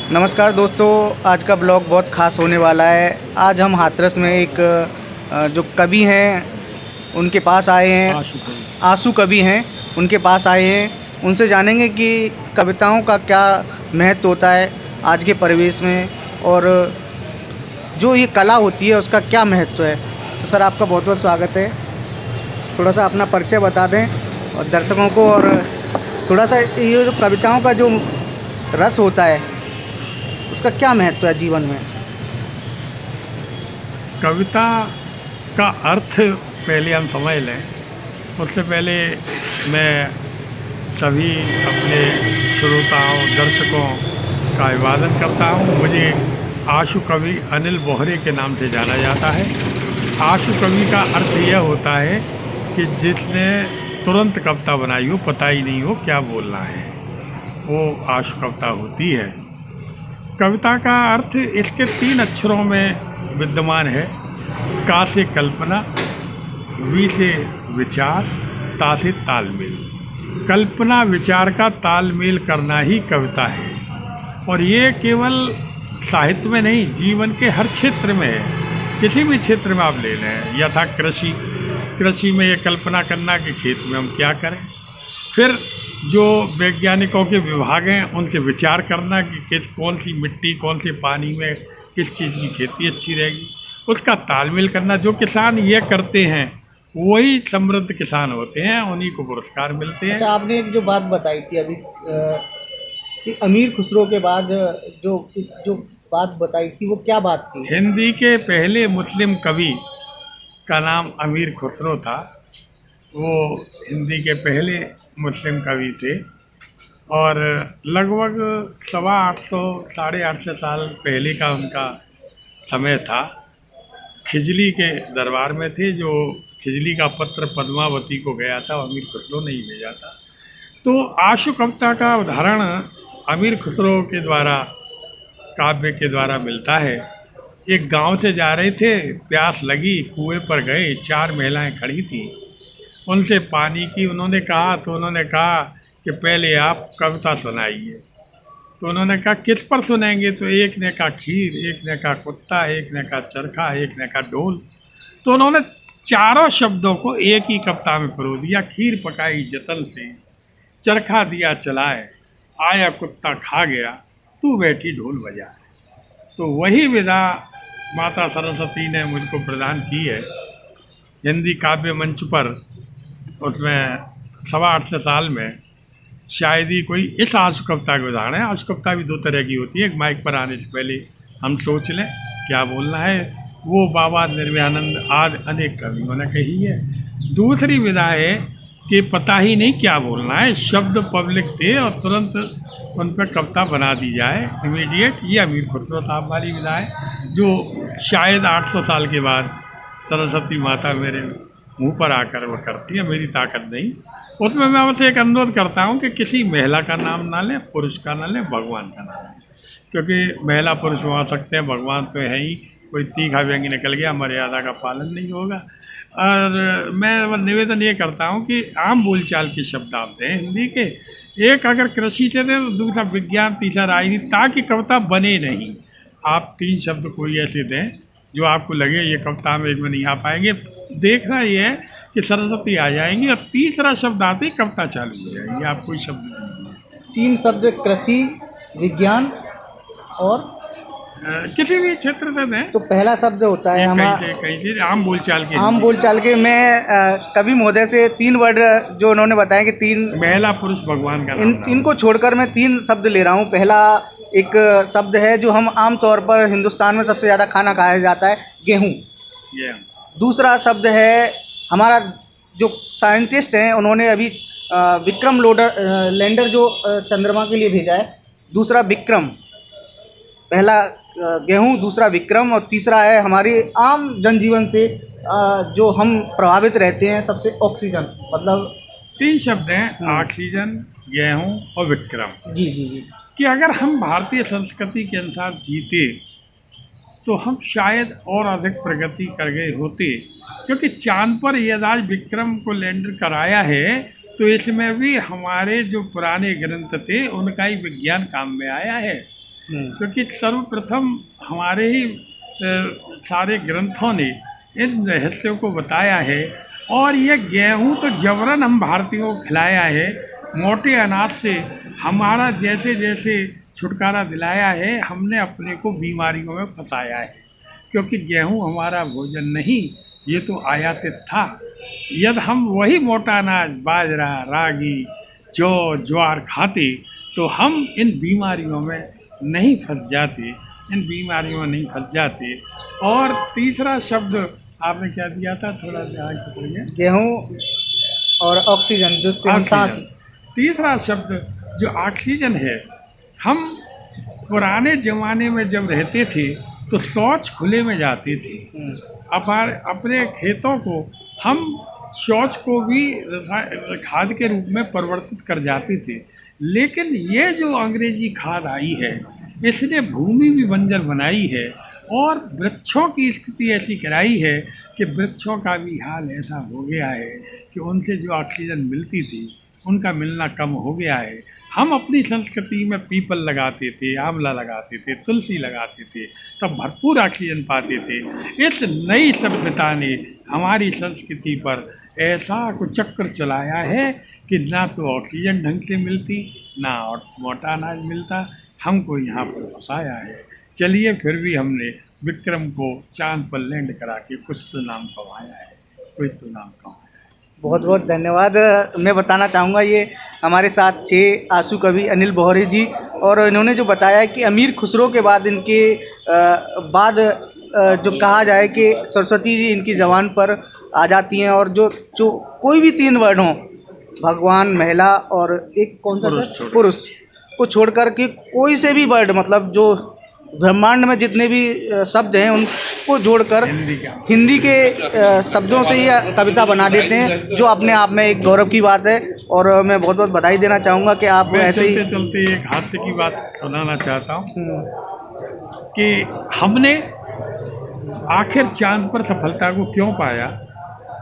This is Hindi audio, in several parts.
नमस्कार दोस्तों, आज का ब्लॉग बहुत ख़ास होने वाला है। आज हम हाथरस में एक जो कवि हैं उनके पास आए हैं। आंसू कवि हैं, उनके पास आए हैं। उनसे जानेंगे कि कविताओं का क्या महत्व होता है आज के परिवेश में, और जो ये कला होती है उसका क्या महत्व है। तो सर, आपका बहुत बहुत स्वागत है। थोड़ा सा अपना परिचय बता दें और दर्शकों को, और थोड़ा सा ये जो कविताओं का जो रस होता है उसका क्या महत्व है जीवन में। कविता का अर्थ पहले हम समझ लें। उससे पहले मैं सभी अपने श्रोताओं दर्शकों का अभिवादन करता हूँ। मुझे आशु कवि अनिल बोहरे के नाम से जाना जाता है। आशु कवि का अर्थ यह होता है कि जिसने तुरंत कविता बनाई हो, पता ही नहीं हो क्या बोलना है, वो आशु कविता होती है। कविता का अर्थ इसके 3 अक्षरों में विद्यमान है। का से कल्पना, वी से विचार, ता से तालमेल। कल्पना विचार का तालमेल करना ही कविता है, और ये केवल साहित्य में नहीं, जीवन के हर क्षेत्र में है। किसी भी क्षेत्र में आप ले लें, यथा कृषि में ये कल्पना करना कि खेत में हम क्या करें। फिर जो वैज्ञानिकों के विभाग हैं उनसे विचार करना कि कौन सी मिट्टी, कौन से पानी में किस चीज़ की खेती अच्छी रहेगी, उसका तालमेल करना। जो किसान ये करते हैं वही समृद्ध किसान होते हैं, उन्हीं को पुरस्कार मिलते हैं। अच्छा, आपने एक जो बात बताई थी अभी कि अमीर खुसरो के बाद जो जो बात बताई थी वो क्या बात थी। हिंदी के पहले मुस्लिम कवि का नाम अमीर खुसरो था। वो हिंदी के पहले मुस्लिम कवि थे, और लगभग 850 850 साल पहले का उनका समय था। खिजली के दरबार में थे। जो खिजली का पत्र पद्मावती को गया था, अमीर खुसरो ने ही भेजा था। तो आशु कविता का उदाहरण अमीर खुसरो के द्वारा, काव्य के द्वारा मिलता है। एक गांव से जा रहे थे, प्यास लगी, कुएं पर गए, 4 महिलाएं खड़ी थी। उनसे पानी की उन्होंने कहा, तो उन्होंने कहा कि पहले आप कविता सुनाइए। तो उन्होंने कहा किस पर सुनाएंगे। तो एक ने कहा खीर, एक ने कहा कुत्ता, एक ने कहा चरखा, एक ने कहा ढोल। तो उन्होंने चारों शब्दों को एक ही कविता में पिरो दिया। खीर पकाई जतन से, चरखा दिया चलाए, आया कुत्ता खा गया, तू बैठी ढोल बजाए। तो वही विधा माता सरस्वती ने मुझको प्रदान की है हिंदी काव्य मंच पर। उसमें 850 साल में शायद ही कोई इस आशु कविता का उदाहरण है। आशु कविता भी 2 तरह की होती है। एक माइक पर आने से पहले हम सोच लें क्या बोलना है, वो बाबा निर्भयानंद आदि अनेक कवियों ने कही है। दूसरी विधा है कि पता ही नहीं क्या बोलना है, शब्द पब्लिक थे और तुरंत उन पर कविता बना दी जाए इमीडिएट। ये अमीर खुसरो साहब वाली विधा है, जो शायद 800 साल के बाद सरस्वती माता मेरे मुंह पर आकर वो करती है, मेरी ताकत नहीं। उसमें मैं आपसे एक अनुरोध करता हूँ कि किसी महिला का नाम ना लें, पुरुष का ना लें, भगवान का नाम लें। क्योंकि महिला पुरुष हो सकते हैं, भगवान तो है ही। कोई तीखा व्यंग्य निकल गया, मर्यादा का पालन नहीं होगा। और मैं निवेदन ये करता हूँ कि आम बोलचाल के शब्द आप दें हिंदी के। एक अगर कृषि से दें, तो दूसरा विज्ञान, तीसरा राजनीति, ताकि कविता बने नहीं। आप 3 शब्द कोई ऐसे दें जो आपको लगे ये कविता में एक में नहीं आ पाएंगे। देखना ये है कि सरस्वती आ जाएंगी, और तीसरा शब्द आते ही कविता चालू हो जाएगी। आप कोई शब्द दीजिए। 3 शब्द कृषि, विज्ञान और किसी भी क्षेत्र से दें। तो पहला शब्द होता है हमारा कहीं से आम आम बोलचाल के। मैं कवि महोदय से 3 वर्ड जो उन्होंने बताया कि 3 महिला पुरुष भगवान का नाम इनको छोड़कर मैं 3 शब्द ले रहा हूँ। पहला एक शब्द है जो हम आम तौर पर हिंदुस्तान में सबसे ज़्यादा खाना खाया जाता है, गेहूँ। दूसरा शब्द है हमारा जो साइंटिस्ट हैं, उन्होंने अभी विक्रम लैंडर जो चंद्रमा के लिए भेजा है, दूसरा विक्रम। पहला गेहूँ, दूसरा विक्रम, और तीसरा है हमारी आम जनजीवन से जो हम प्रभावित रहते हैं सबसे, ऑक्सीजन। मतलब 3 शब्द हैं, ऑक्सीजन, गेहूँ और विक्रम। जी जी जी। कि अगर हम भारतीय संस्कृति के अनुसार जीते तो हम शायद और अधिक प्रगति कर गए होते। क्योंकि चांद पर यदि आज विक्रम को लैंडर कराया है, तो इसमें भी हमारे जो पुराने ग्रंथ थे उनका ही विज्ञान काम में आया है। क्योंकि सर्वप्रथम हमारे ही सारे ग्रंथों ने इन रहस्यों को बताया है। और ये गेहूँ तो जबरन हम भारतीयों को खिलाया है, मोटे अनाज से हमारा जैसे जैसे छुटकारा दिलाया है, हमने अपने को बीमारियों में फंसाया है। क्योंकि गेहूँ हमारा भोजन नहीं, ये तो आयातित था। यदि हम वही मोटा अनाज बाजरा, रागी, जौ, ज्वार खाते तो हम इन बीमारियों में नहीं फंस जाते, इन बीमारियों में नहीं फंस जाते। और तीसरा शब्द आपने क्या दिया था, थोड़ा ध्यान पकड़िए। गेहूँ और ऑक्सीजन जिससे हम सांस। तीसरा शब्द जो ऑक्सीजन है, हम पुराने ज़माने में जब रहते थे तो शौच खुले में जाते थे। अपने खेतों को हम शौच को भी खाद के रूप में परिवर्तित कर जाते थे। लेकिन ये जो अंग्रेजी खाद आई है, इसने भूमि भी बंजर बनाई है और वृक्षों की स्थिति ऐसी कराई है कि वृक्षों का भी हाल ऐसा हो गया है कि उनसे जो ऑक्सीजन मिलती थी उनका मिलना कम हो गया है। हम अपनी संस्कृति में पीपल लगाते थे, आंवला लगाते थे, तुलसी लगाते थे, तब भरपूर ऑक्सीजन पाते थे। इस नई सभ्यता ने हमारी संस्कृति पर ऐसा कुचक्र चलाया है कि ना तो ऑक्सीजन ढंग से मिलती, ना मोटा अनाज मिलता, हमको यहाँ पर फंसाया है। चलिए, फिर भी हमने विक्रम को चांद पर लैंड करा के कुछ तो नाम कमाया है, कुछ तो नाम कमाया है। बहुत बहुत धन्यवाद। मैं बताना चाहूँगा, ये हमारे साथ थे आंसू कवि अनिल बोहरे जी, और इन्होंने जो बताया कि अमीर खुसरो के बाद इनके बाद जो कहा जाए कि सरस्वती जी इनकी ज़बान पर आ जाती हैं, और जो कोई भी 3 वर्ड हों, भगवान, महिला और एक कौन सा पुरुष को छोड़कर के कोई से भी वर्ड, मतलब जो ब्रह्मांड में जितने भी शब्द हैं उनको जोड़कर हिंदी के शब्दों से ही कविता बना देते हैं, जो अपने आप में एक गौरव की बात है। और मैं बहुत बहुत बधाई देना चाहूँगा कि आप ऐसे ही चलते एक हास्य की बात सुनाना चाहता हूँ कि हमने आखिर चांद पर सफलता को क्यों पाया,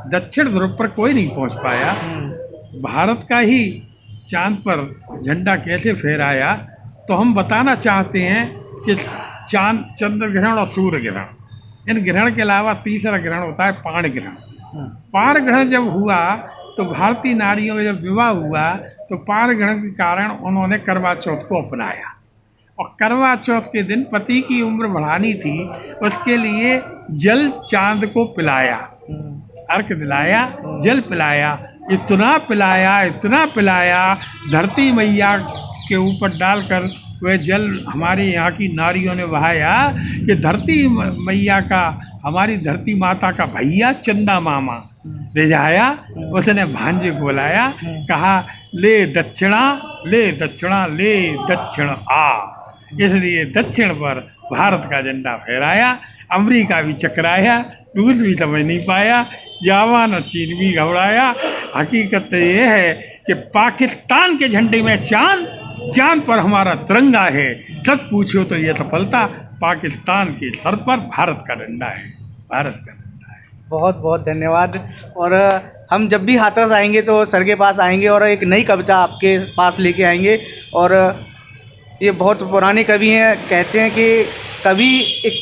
दक्षिण ध्रुव पर कोई नहीं पहुँच पाया, भारत का ही चांद पर झंडा कैसे फहराया। तो हम बताना चाहते हैं कि चंद्र ग्रहण और सूर्य ग्रहण, इन ग्रहण के अलावा तीसरा ग्रहण होता है पाण ग्रहण। पाण ग्रहण जब हुआ तो भारतीय नारियों में जब विवाह हुआ तो पाण ग्रहण के कारण उन्होंने करवा चौथ को अपनाया, और करवा चौथ के दिन पति की उम्र बढ़ानी थी, उसके लिए जल चांद को पिलाया, अर्घ दिलाया, जल पिलाया, इतना पिलाया, इतना पिलाया, धरती मैया के ऊपर डालकर वह जल हमारे यहाँ की नारियों ने बहाया कि धरती मैया का, हमारी धरती माता का भैया चंदा मामा रिझाया, उसने भांजे को बुलाया, कहा ले दक्षिणा, ले दक्षिणा, ले दक्षिण आ। इसलिए दक्षिण पर भारत का झंडा फहराया, अमेरिका भी चकराया, रूस भी समझ नहीं पाया, जापान और चीन भी घबराया। हकीकत तो ये है कि पाकिस्तान के झंडे में चांद पर हमारा तिरंगा है। सच पूछो तो ये सफलता पाकिस्तान के सर पर भारत का झंडा है, भारत का झंडा है। बहुत बहुत धन्यवाद। और हम जब भी हाथरस आएंगे तो सर के पास आएंगे और एक नई कविता आपके पास लेके आएंगे। और ये बहुत पुराने कवि हैं, कहते हैं कि कवि एक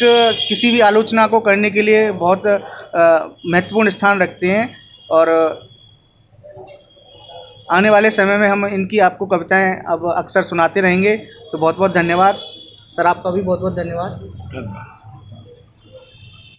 किसी भी आलोचना को करने के लिए बहुत महत्वपूर्ण स्थान रखते हैं, और आने वाले समय में हम इनकी आपको कविताएं अब अक्सर सुनाते रहेंगे। तो बहुत बहुत धन्यवाद सर, आपका भी बहुत बहुत धन्यवाद।